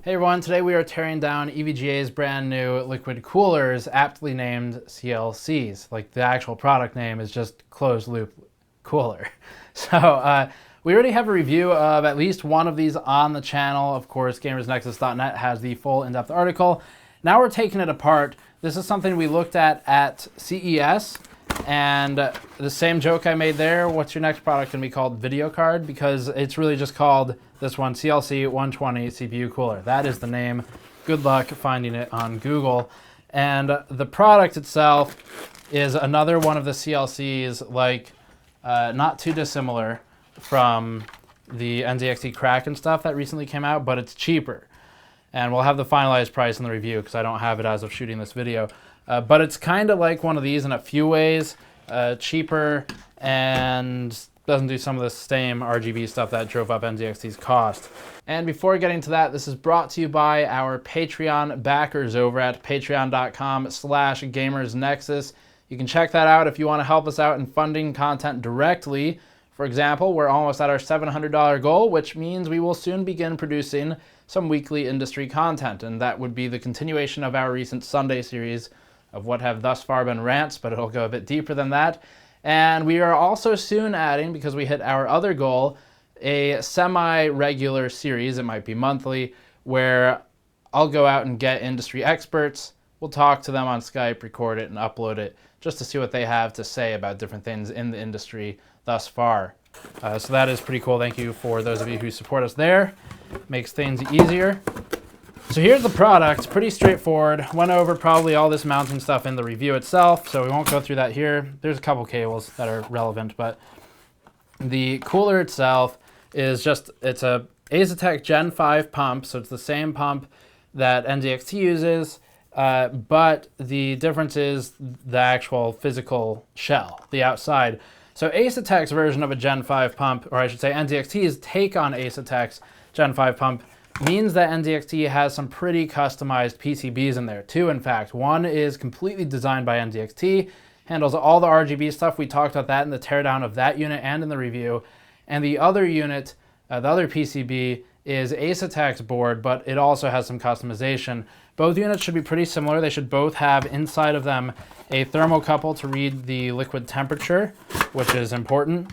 Hey everyone, today we are tearing down EVGA's brand new liquid coolers, aptly named CLCs. Like the actual product name is just closed loop cooler. So we already have a review of at least one of these on the channel. Of course, GamersNexus.net has the full in-depth article. Now we're taking it apart. This is something we looked at CES, and the same joke I made there, what's your next product going to be called? Video card? Because it's really just called this one, CLC 120 CPU cooler. That is the name. Good luck finding it on Google. And the product itself is another one of the CLCs, like not too dissimilar from the NZXT Kraken stuff that recently came out, but it's cheaper. And we'll have the finalized price in the review because I don't have it as of shooting this video. But it's kind of like one of these in a few ways, cheaper and doesn't do some of the same RGB stuff that drove up NZXT's cost. And before getting to that, this is brought to you by our Patreon backers over at patreon.com/gamersnexus. You can check that out if you want to help us out in funding content directly. For example, we're almost at our $700 goal, which means we will soon begin producing some weekly industry content, and that would be the continuation of our recent Sunday series of what have thus far been rants, but it'll go a bit deeper than that. And we are also soon adding, because we hit our other goal, a semi-regular series, it might be monthly, where I'll go out and get industry experts. We'll talk to them on Skype, record it, and upload it, just to see what they have to say about different things in the industry thus far. So that is pretty cool. Thank you for those of you who support us there. Makes things easier. So here's the product, pretty straightforward. Went over probably all this mounting stuff in the review itself, so we won't go through that here. There's a couple cables that are relevant, but the cooler itself is just, it's a Asetek Gen 5 pump, so it's the same pump that NZXT uses, but the difference is the actual physical shell, the outside. So Asetek's version of a Gen 5 pump, or I should say NZXT's take on Asetek's Gen 5 pump, means that NZXT has some pretty customized PCBs in there too, in fact. One is completely designed by NZXT, handles all the RGB stuff. We talked about that in the teardown of that unit and in the review. And the other unit, the other PCB, is Asetek's board, but it also has some customization. Both units should be pretty similar. They should both have inside of them a thermocouple to read the liquid temperature, which is important.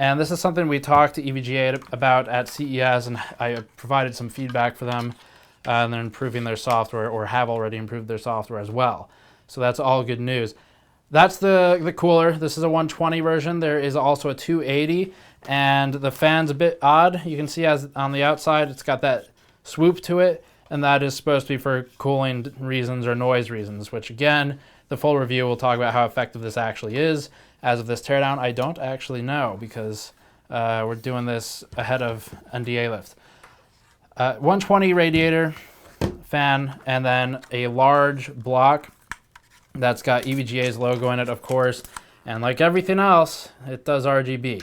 And this is something we talked to EVGA about at CES, and I provided some feedback for them, and they're improving their software, or have already improved their software as well. So that's all good news. That's the cooler. This is a 120 version. There is also a 280, and the fan's a bit odd. You can see as on the outside, it's got that swoop to it, and that is supposed to be for cooling reasons or noise reasons, which again, the full review will talk about how effective this actually is. As of this teardown, I don't actually know because we're doing this ahead of NDA lift. 120 radiator, fan, and then a large block that's got EVGA's logo in it, of course. And like everything else, it does RGB.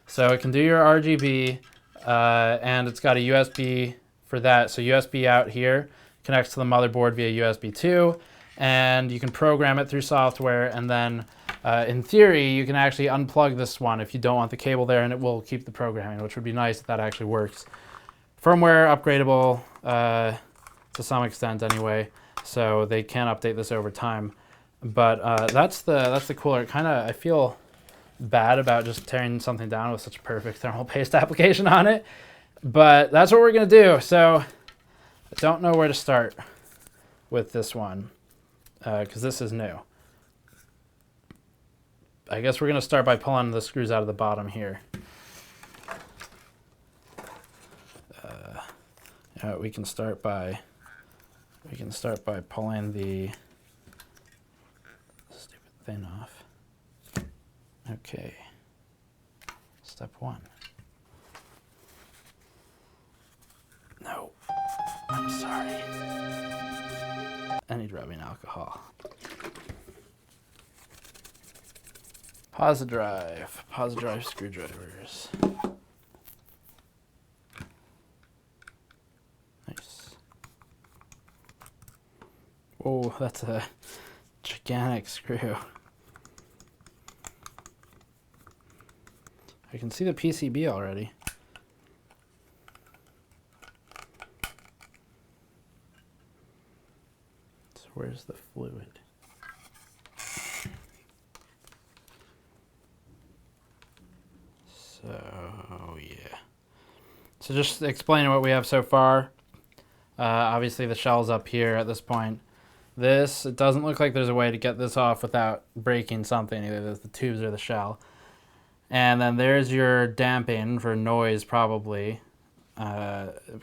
So it can do your RGB, and it's got a USB for that. So USB out here connects to the motherboard via USB 2, and you can program it through software, and then in theory, you can actually unplug this one if you don't want the cable there, and it will keep the programming, which would be nice if that actually works. Firmware upgradable to some extent anyway, so they can update this over time. But that's the cooler. I feel bad about just tearing something down with such a perfect thermal paste application on it, but that's what we're gonna do. So I don't know where to start with this one because this is new. I guess we're going to start by pulling the screws out of the bottom here. We can start by pulling the stupid thing off. Okay. Step one. No. I'm sorry. I need rubbing alcohol. Posi-drive screwdrivers. Nice. Whoa, that's a gigantic screw. I can see the PCB already. where's the fluid? So, yeah. So just explaining what we have so far. Obviously the shell's up here at this point. This, it doesn't look like there's a way to get this off without breaking something, either the tubes or the shell. And then there's your damping for noise probably,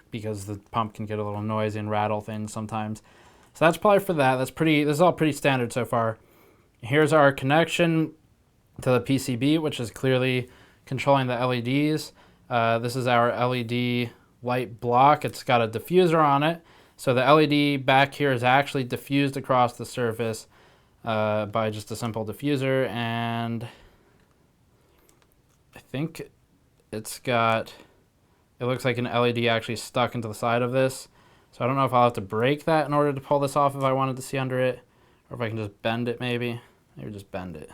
because the pump can get a little noisy and rattle things sometimes. So that's probably for that. This is all pretty standard so far. Here's our connection to the PCB, which is clearly controlling the LEDs. This is our LED light block. It's got a diffuser on it. So the LED back here is actually diffused across the surface by just a simple diffuser. And I think it looks like an LED actually stuck into the side of this. So I don't know if I'll have to break that in order to pull this off if I wanted to see under it, or if I can just bend it maybe. Maybe just bend it.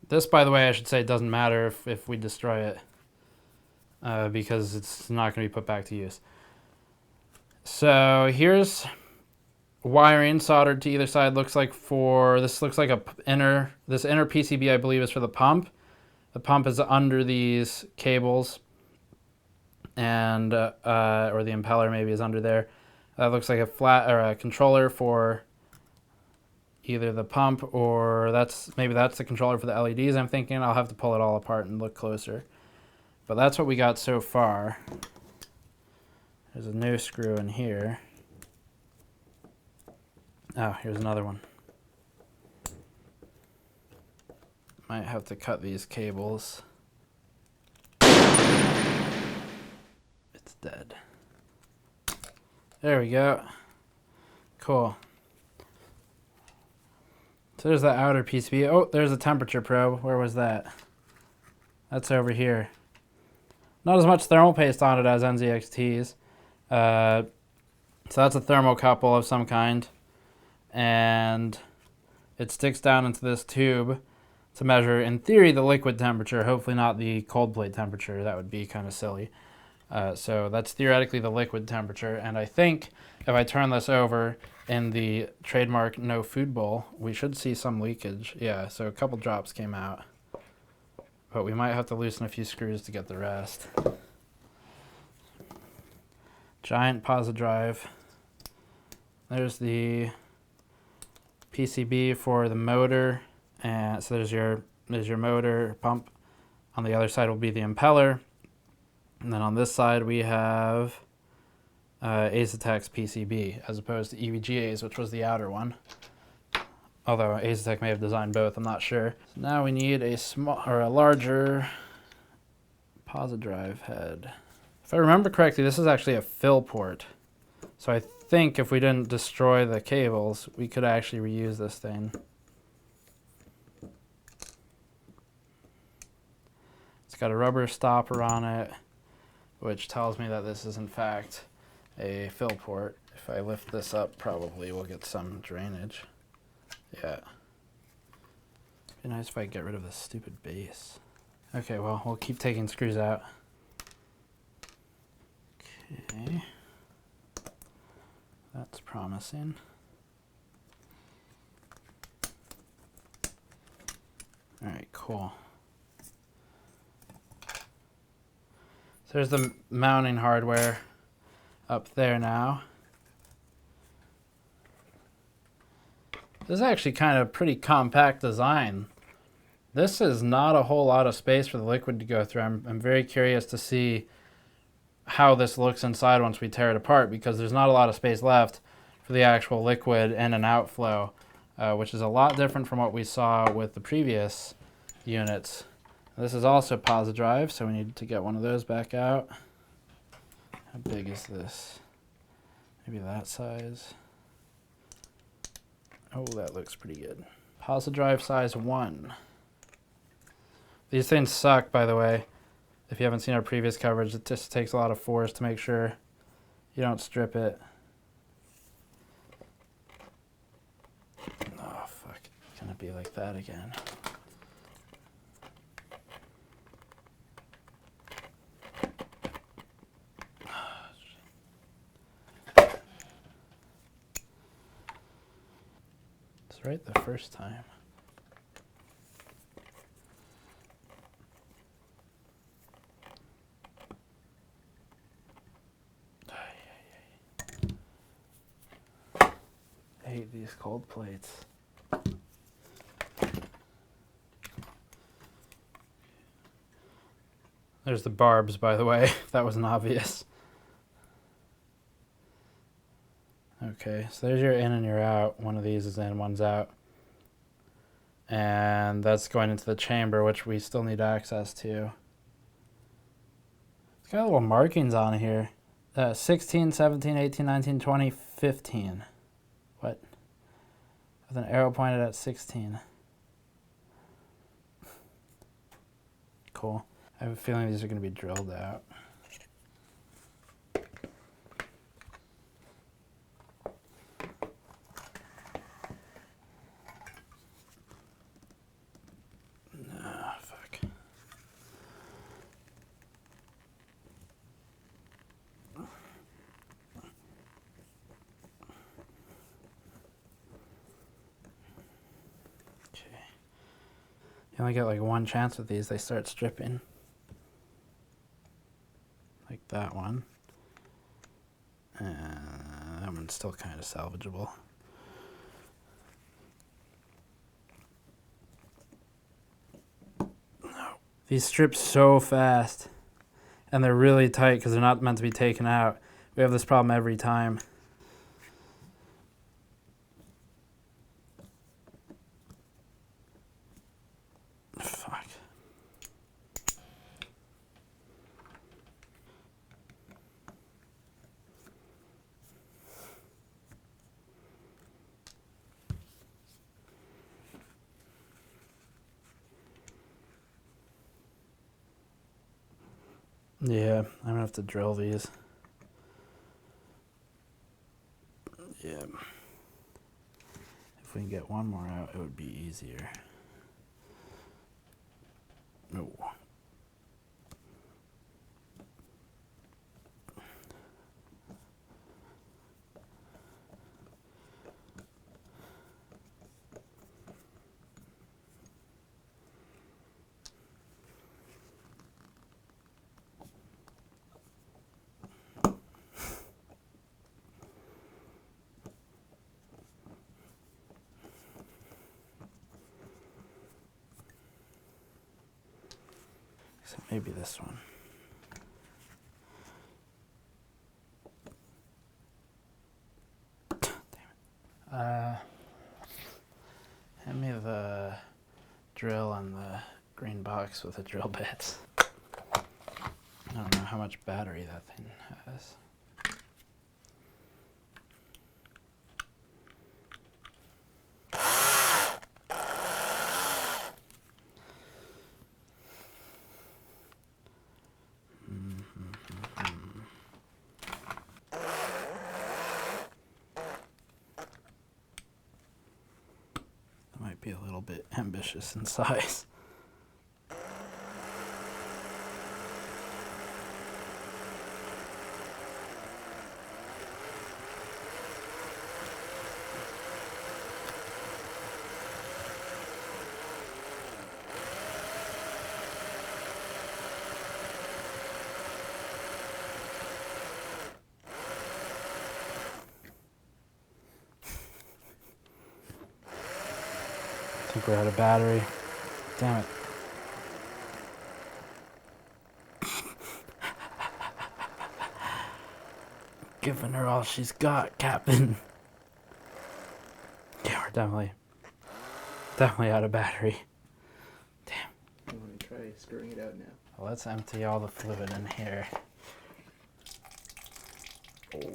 This, by the way, I should say, doesn't matter if we destroy it, because it's not going to be put back to use. So here's wiring soldered to either side. This looks like this inner PCB, I believe, is for the pump. The pump is under these cables, and or the impeller maybe is under there. Looks like a flat or a controller for either the pump, or maybe that's the controller for the LEDs. I'm thinking I'll have to pull it all apart and look closer. But that's what we got so far. There's a new screw in here. Oh, here's another one. Might have to cut these cables. It's dead. There we go. Cool. So there's the outer PCB. Oh, there's a temperature probe. Where was that? That's over here. Not as much thermal paste on it as NZXT's. So that's a thermocouple of some kind. And it sticks down into this tube to measure, in theory, the liquid temperature, hopefully not the cold plate temperature. That would be kind of silly. So that's theoretically the liquid temperature. And I think if I turn this over in the trademark no food bowl, we should see some leakage. Yeah, so a couple drops came out. But we might have to loosen a few screws to get the rest. Giant Posi-Drive. There's the PCB for the motor. And so there's your motor pump. On the other side will be the impeller. And then on this side we have Asetek's PCB as opposed to EVGA's, which was the outer one. Although Asetek may have designed both, I'm not sure. So now we need a larger Posi-Drive head. If I remember correctly, this is actually a fill port. So I think if we didn't destroy the cables, we could actually reuse this thing. It's got a rubber stopper on it, which tells me that this is in fact a fill port. If I lift this up, probably we'll get some drainage. Yeah. It'd be nice if I get rid of this stupid base. Okay, well, we'll keep taking screws out. Okay. That's promising. All right, cool. So there's the mounting hardware up there now. This is actually kind of a pretty compact design. This is not a whole lot of space for the liquid to go through. I'm very curious to see how this looks inside once we tear it apart, because there's not a lot of space left for the actual liquid in and outflow, which is a lot different from what we saw with the previous units. This is also Posi-Drive, so we need to get one of those back out. How big is this? Maybe that size. Oh, that looks pretty good. Posi-Drive size 1. These things suck, by the way. If you haven't seen our previous coverage, it just takes a lot of force to make sure you don't strip it. Oh, fuck. It's gonna be like that again. was right the first time. I hate these cold plates. There's the barbs, by the way, if that wasn't obvious. Okay, so there's your in and your out. One of these is in, one's out. And that's going into the chamber, which we still need access to. It's got little markings on here. 16, 17, 18, 19, 20, 15. What? With an arrow pointed at 16. Cool. I have a feeling these are going to be drilled out. Ah, fuck. Okay. You only get like one chance with these, they start stripping. Like that one. That one's still kind of salvageable. No. These strip so fast. And they're really tight because they're not meant to be taken out. We have this problem every time. Fuck. Yeah, I'm gonna have to drill these. Yeah. If we can get one more out, it would be easier. No. So maybe this one. Hand me the drill and the green box with the drill bits. I don't know how much battery that thing has. Be a little bit ambitious in size. I think we're out of battery. Damn it. Giving her all she's got, Captain. Yeah, we're definitely out of battery. Damn. I'm going to try screwing it out now. Well, let's empty all the fluid in here. Oh.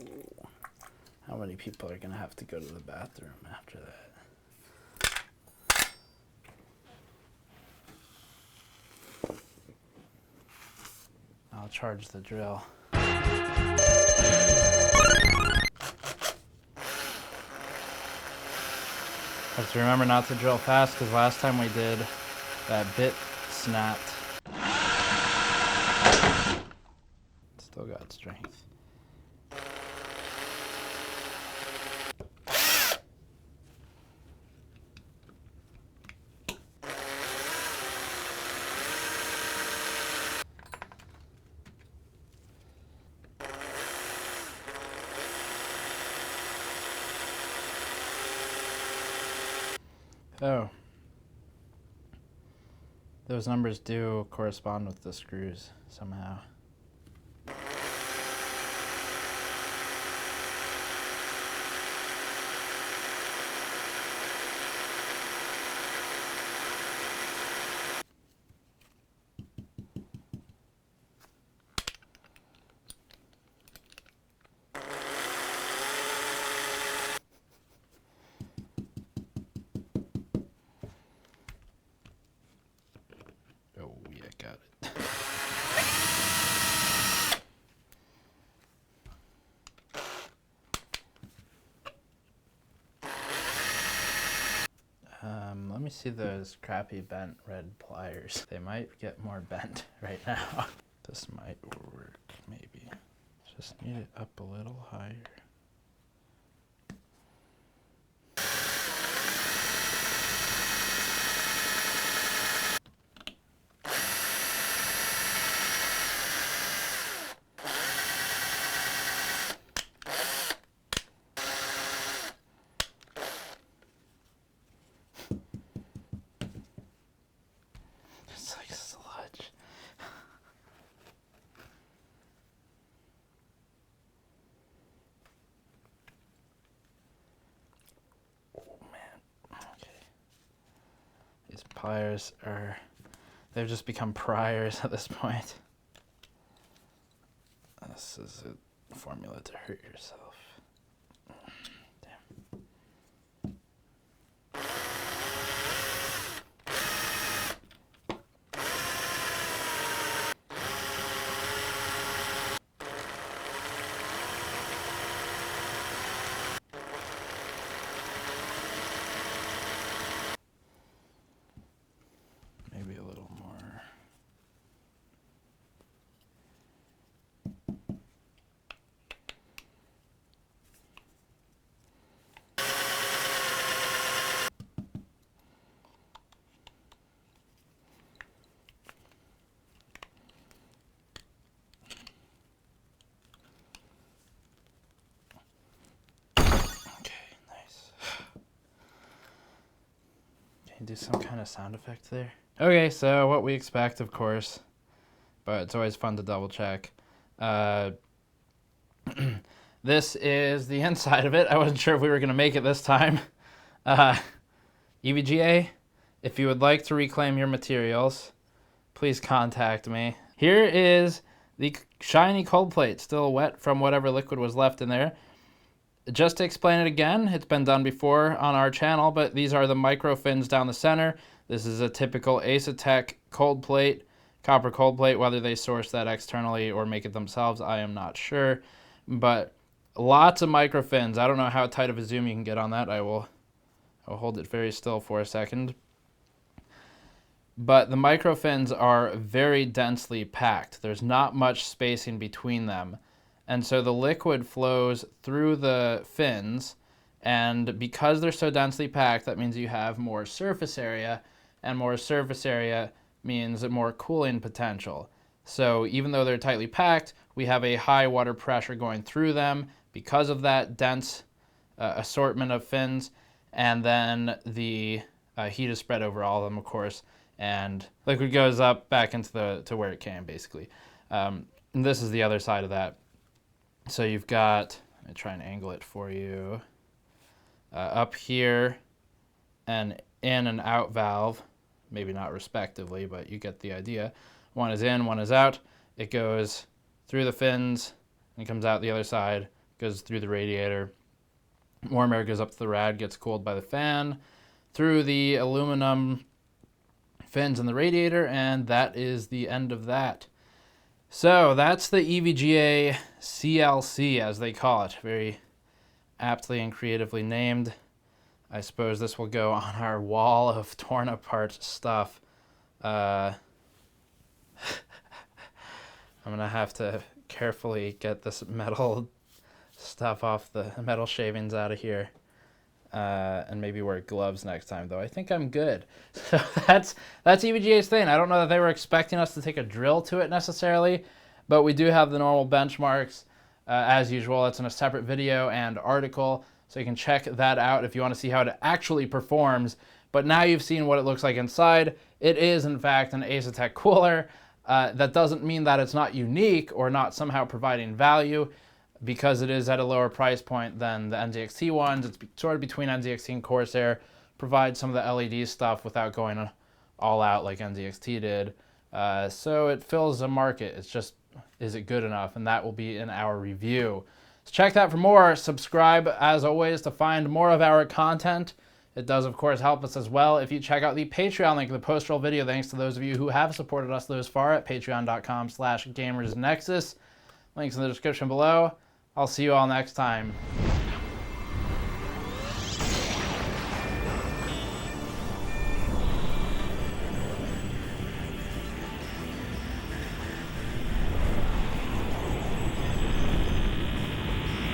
How many people are going to have to go to the bathroom after that? I'll charge the drill. Have to remember not to drill fast because last time we did, that bit snapped. Still got strength. Oh. Those numbers do correspond with the screws somehow. Oh, yeah, got it. Let me see those crappy bent red pliers. They might get more bent right now. This might work, maybe. Just need it up a little higher. It's like sludge. Oh man. Okay. These pliers they've just become priors at this point. This is a formula to hurt yourself. Maybe a little more. Do some kind of sound effect there. Okay, so what we expect, of course, but it's always fun to double check. This is the inside of it. I wasn't sure if we were going to make it this time. EVGA, if you would like to reclaim your materials, please contact me. Here is the shiny cold plate, still wet from whatever liquid was left in there. Just to explain it again, it's been done before on our channel, but these are the micro fins down the center. This is a typical Asetek cold plate, copper cold plate. Whether they source that externally or make it themselves, I am not sure. But lots of micro fins. I don't know how tight of a zoom you can get on that. I'll hold it very still for a second. But the micro fins are very densely packed. There's not much spacing between them. And so the liquid flows through the fins, and because they're so densely packed, that means you have more surface area, and more surface area means more cooling potential. So even though they're tightly packed, we have a high water pressure going through them because of that dense assortment of fins, and then the heat is spread over all of them, of course, and liquid goes up back into to where it came, basically. And this is the other side of that. So you've got, let me try and angle it for you, up here, an in and out valve, maybe not respectively, but you get the idea. One is in, one is out. It goes through the fins and comes out the other side, goes through the radiator. Warm air goes up to the rad, gets cooled by the fan, through the aluminum fins in the radiator, and that is the end of that. So that's the EVGA CLC, as they call it, very aptly and creatively named. I suppose this will go on our wall of torn apart stuff. I'm gonna have to carefully get this metal stuff off, the metal shavings out of here, and maybe wear gloves next time, though I think I'm good. So that's EVGA's thing. I don't know that they were expecting us to take a drill to it necessarily, but we do have the normal benchmarks as usual. It's in a separate video and article, so you can check that out if you want to see how it actually performs but now you've seen what it looks like inside. It is, in fact, an Asetek cooler. That doesn't mean that it's not unique or not somehow providing value, because it is at a lower price point than the NZXT ones. It's sort of between NZXT and Corsair, provides some of the LED stuff without going all out like NZXT did. So it fills a market. It's just, is it good enough? And that will be in our review. So check that for more. Subscribe, as always, to find more of our content. It does, of course, help us as well if you check out the Patreon link in the post-roll video. Thanks to those of you who have supported us thus far at patreon.com/gamersnexus. Links in the description below. I'll see you all next time.